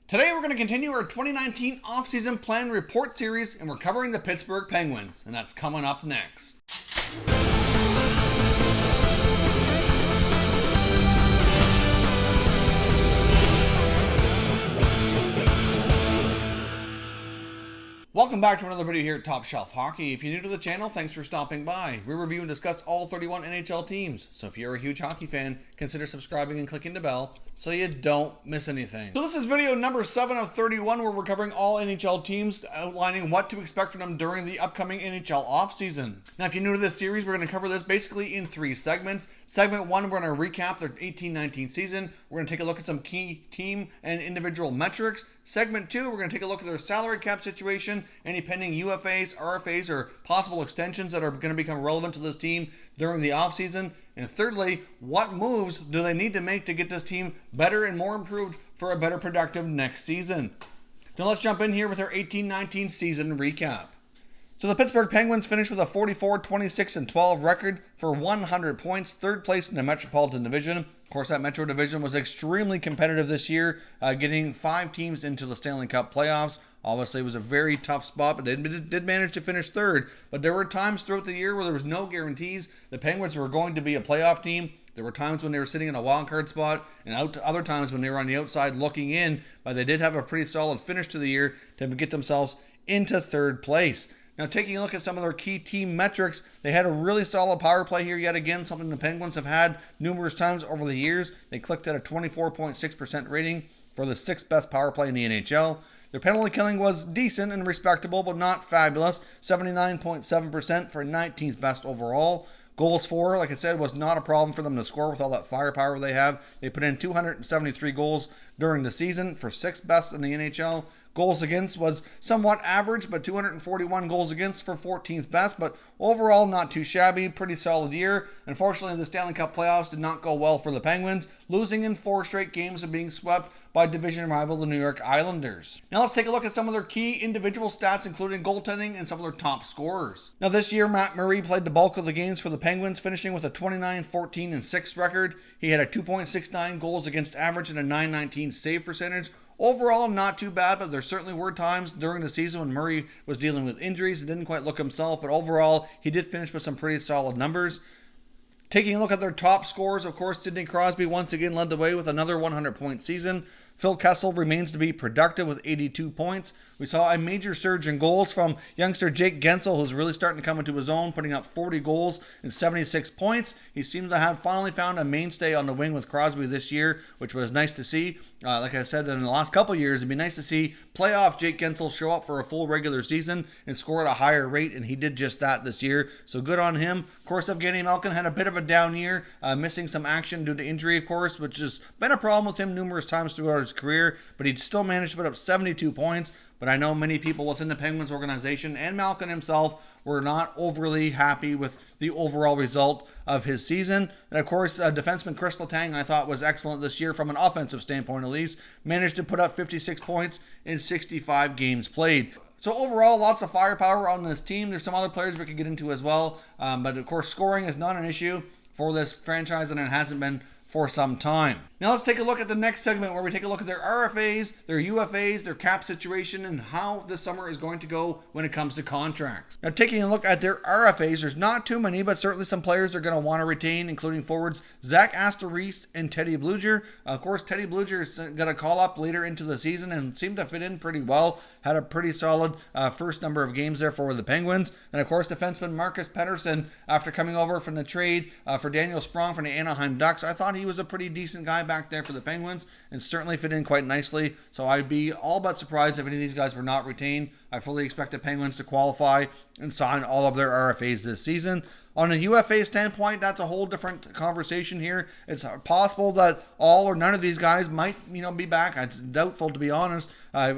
Today we're going to continue our 2019 offseason plan report series, and we're covering the Pittsburgh Penguins, and that's coming up next. Welcome back to another video here at Top Shelf Hockey. If you're new to the channel, thanks for stopping by. We review and discuss all 31 NHL teams, so if you're a huge hockey fan, consider subscribing and clicking the bell so you don't miss anything. So this is video number 7 of 31, where we're covering all NHL teams, outlining what to expect from them during the upcoming NHL offseason. Now, if you're new to this series, we're going to cover this basically in 3 segments. Segment 1, we're going to recap their 18-19 season. We're going to take a look at some key team and individual metrics. Segment 2, we're going to take a look at their salary cap situation, any pending UFAs, RFAs, or possible extensions that are going to become relevant to this team during the offseason. And thirdly, what moves do they need to make to get this team better and more improved for a better productive next season? Now let's jump in here with our 18-19 season recap. So the Pittsburgh Penguins finished with a 44-26-12 record for 100 points, third place in the Metropolitan Division. Of course, that Metro Division was extremely competitive this year, getting 5 teams into the Stanley Cup Playoffs. Obviously, it was a very tough spot, but they did manage to finish third. But there were times throughout the year where there was no guarantees the Penguins were going to be a playoff team. There were times when they were sitting in a wild card spot, and other times when they were on the outside looking in. But they did have a pretty solid finish to the year to get themselves into third place. Now, taking a look at some of their key team metrics, they had a really solid power play here yet again, something the Penguins have had numerous times over the years. They clicked at a 24.6% rating for the 6th best power play in the NHL. Their penalty killing was decent and respectable, but not fabulous. 79.7% for 19th best overall. Goals for, like I said, was not a problem for them to score with all that firepower they have. They put in 273 goals during the season for 6th best in the NHL. Goals against was somewhat average, but 241 goals against for 14th best, but overall not too shabby, pretty solid year. Unfortunately, the Stanley Cup Playoffs did not go well for the Penguins, losing in 4 straight games and being swept by division rival the New York Islanders. Now let's take a look at some of their key individual stats, including goaltending and some of their top scorers. Now this year, Matt Murray played the bulk of the games for the Penguins, finishing with a 29-14-6 record. He had a 2.69 goals against average and a .919 save percentage. Overall, not too bad, but there certainly were times during the season when Murray was dealing with injuries and didn't quite look himself, but overall, he did finish with some pretty solid numbers. Taking a look at their top scorers, of course, Sidney Crosby once again led the way with another 100-point season. Phil Kessel remains to be productive with 82 points. We saw a major surge in goals from youngster Jake Guentzel, who's really starting to come into his own, putting up 40 goals and 76 points. He seems to have finally found a mainstay on the wing with Crosby this year, which was nice to see. Like I said, in the last couple of years, it'd be nice to see playoff Jake Guentzel show up for a full regular season and score at a higher rate, and he did just that this year, so good on him. Of course, Evgeni Malkin had a bit of a down year, missing some action due to injury, of course, which has been a problem with him numerous times throughout his career, but he still managed to put up 72 points. But I know many people within the Penguins organization and Malkin himself were not overly happy with the overall result of his season. And of course, defenseman Chris Letang, I thought, was excellent this year from an offensive standpoint at least. Managed to put up 56 points in 65 games played. So overall, lots of firepower on this team. There's some other players we could get into as well. But of course, scoring is not an issue for this franchise, and it hasn't been for some time. Now let's take a look at the next segment, where we take a look at their RFAs, their UFAs, their cap situation, and how this summer is going to go when it comes to contracts. Now taking a look at their RFAs, there's not too many, but certainly some players they're going to want to retain, including forwards Zach Astor-Reese and Teddy Bluger. Of course, Teddy Bluger is going to call up later into the season and seemed to fit in pretty well. Had a pretty solid first number of games there for the Penguins. And of course, defenseman Marcus Pettersson, after coming over from the trade for Daniel Sprong from the Anaheim Ducks, I thought he was a pretty decent guy back there for the Penguins and certainly fit in quite nicely. So I'd be all but surprised if any of these guys were not retained. I fully expect the Penguins to qualify and sign all of their RFAs this season. On a UFA standpoint, that's a whole different conversation here. It's possible that all or none of these guys might, be back. It's doubtful, to be honest.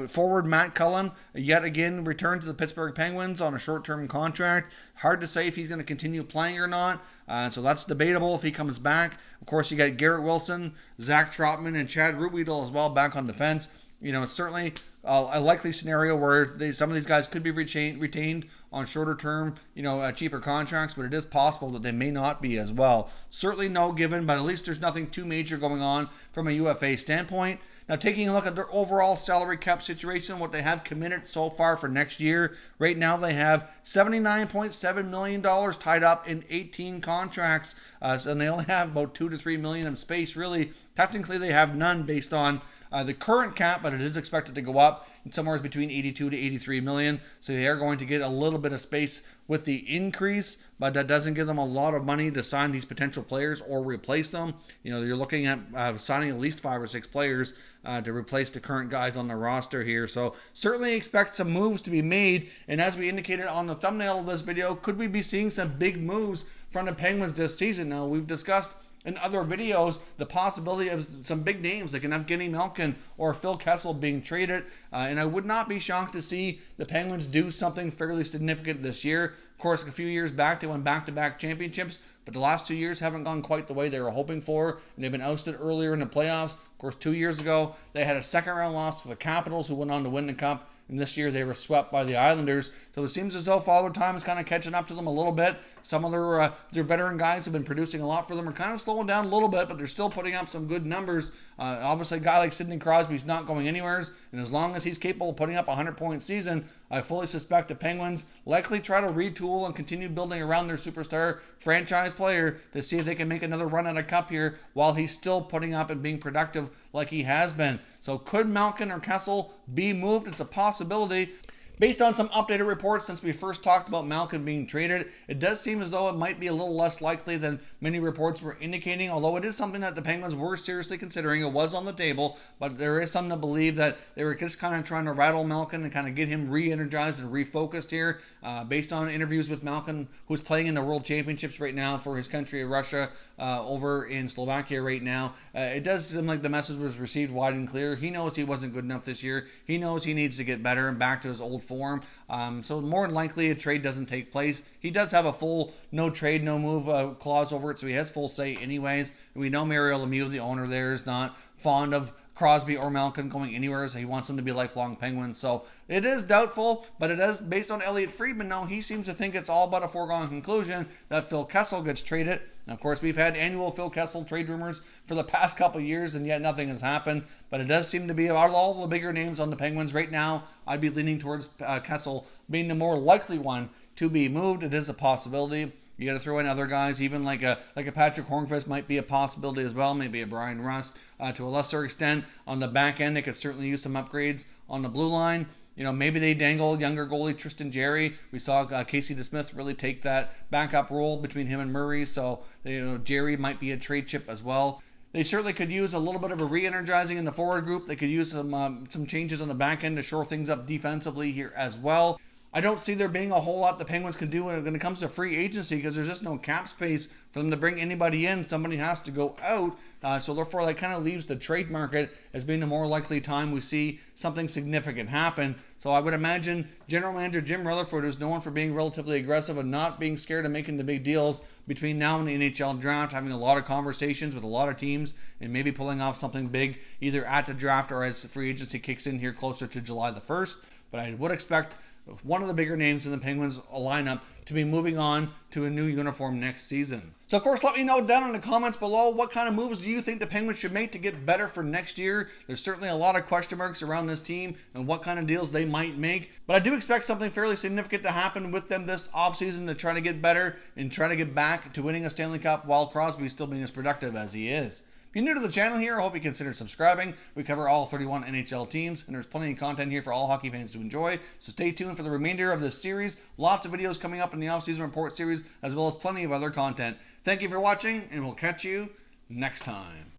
Forward Matt Cullen, yet again, returned to the Pittsburgh Penguins on a short-term contract. Hard to say if he's going to continue playing or not. So that's debatable if he comes back. Of course, you got Garrett Wilson, Zach Trotman, and Chad Ruhwedel as well back on defense. It's certainly a likely scenario where some of these guys could be retained on shorter term, cheaper contracts, but it is possible that they may not be as well. Certainly no given, but at least there's nothing too major going on from a UFA standpoint. Now, taking a look at their overall salary cap situation, what they have committed so far for next year, right now they have $79.7 million tied up in 18 contracts. So they only have about $2 to $3 million of space. Really, technically they have none based on the current cap, but it is expected to go up somewhere between 82 to 83 million. So they are going to get a little bit of space with the increase, but that doesn't give them a lot of money to sign these potential players or replace them. You know, you're looking at signing at least 5 or 6 players to replace the current guys on the roster here. So certainly expect some moves to be made. And as we indicated on the thumbnail of this video, could we be seeing some big moves from the Penguins this season? Now, we've discussed in other videos the possibility of some big names like an Evgeni Malkin or Phil Kessel being traded, and I would not be shocked to see the Penguins do something fairly significant this year. Of course, a few years back they won back-to-back championships, but the last 2 years haven't gone quite the way they were hoping for, and they've been ousted earlier in the playoffs. Of course, 2 years ago they had a second-round loss to the Capitals, who went on to win the Cup. And this year they were swept by the Islanders. So it seems as though Father Time is kind of catching up to them a little bit. Some of their veteran guys have been producing a lot for them, are kind of slowing down a little bit, but they're still putting up some good numbers. Obviously, a guy like Sidney Crosby's not going anywhere, and as long as he's capable of putting up a 100-point season, I fully suspect the Penguins likely try to retool and continue building around their superstar franchise player to see if they can make another run at a cup here while he's still putting up and being productive like he has been. So could Malkin or Kessel be moved? It's a possibility. Based on some updated reports since we first talked about Malkin being traded, it does seem as though it might be a little less likely than many reports were indicating, although it is something that the Penguins were seriously considering. It was on the table, but there is something to believe that they were just kind of trying to rattle Malkin and kind of get him re-energized and refocused here. Based on interviews with Malkin, who's playing in the World Championships right now for his country of Russia, over in Slovakia right now, it does seem like the message was received wide and clear. He knows he wasn't good enough this year. He knows he needs to get better and back to his old form. So more than likely a trade doesn't take place. He does have a full no trade, no move clause over it, so he has full say anyways. And we know Mario Lemieux, the owner there, is not fond of Crosby or Malkin going anywhere, so he wants them to be lifelong Penguins. So it is doubtful, but it is based on Elliot Friedman. Now, he seems to think it's all but a foregone conclusion that Phil Kessel gets traded. And of course, we've had annual Phil Kessel trade rumors for the past couple of years, and yet nothing has happened. But it does seem to be, out of all the bigger names on the Penguins right now, I'd be leaning towards Kessel being the more likely one to be moved. It is a possibility. You got to throw in other guys, even like a Patrick Hornqvist might be a possibility as well. Maybe a Brian Rust to a lesser extent. On the back end, they could certainly use some upgrades on the blue line. You know, maybe they dangle younger goalie Tristan Jarry. We saw Casey DeSmith really take that backup role between him and Murray. So, you know, Jarry might be a trade chip as well. They certainly could use a little bit of a re-energizing in the forward group. They could use some changes on the back end to shore things up defensively here as well. I don't see there being a whole lot the Penguins can do when it comes to free agency because there's just no cap space for them to bring anybody in. Somebody has to go out. So therefore, that kind of leaves the trade market as being the more likely time we see something significant happen. So I would imagine General Manager Jim Rutherford, who's known for being relatively aggressive and not being scared of making the big deals between now and the NHL Draft, having a lot of conversations with a lot of teams and maybe pulling off something big either at the draft or as free agency kicks in here closer to July the 1st. But I would expect one of the bigger names in the Penguins lineup to be moving on to a new uniform next season. So, of course, let me know down in the comments below what kind of moves do you think the Penguins should make to get better for next year. There's certainly a lot of question marks around this team and what kind of deals they might make. But I do expect something fairly significant to happen with them this offseason to try to get better and try to get back to winning a Stanley Cup while Crosby is still being as productive as he is. If you're new to the channel here, I hope you consider subscribing. We cover all 31 NHL teams, and there's plenty of content here for all hockey fans to enjoy. So stay tuned for the remainder of this series. Lots of videos coming up in the offseason report series, as well as plenty of other content. Thank you for watching, and we'll catch you next time.